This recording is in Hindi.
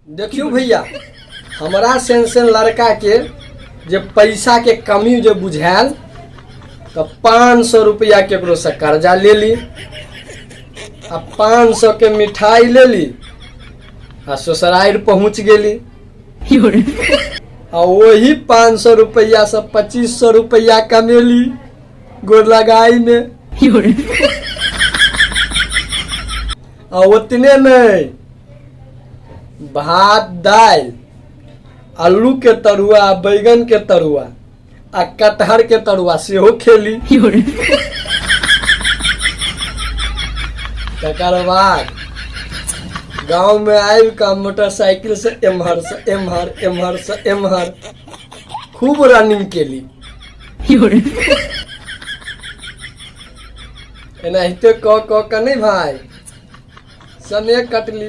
देखियो भैया, हमारा सेंसन लड़का के जे पैसा के कमी जो बुझायल तो 500 रुपया केकरो से कर्जा ले ली आ 500 के मिठाई ले ली आ ससुराल पहुंच गेली आ वही 500 रुपया से 2500 रुपया कमेली गोर लगाई में आ उतने नहीं, भात दाल आलू के तरुआ बैगन के तरुआ आ कटहर के तरुआ सेहो खेली। तकर बाद गांव में आयल का मोटरसाइकिल से एम्हर से एम्हर एम्हर से एम्हर खूब रनिंग केली। एनाहिते क नहीं भाई समय कटली।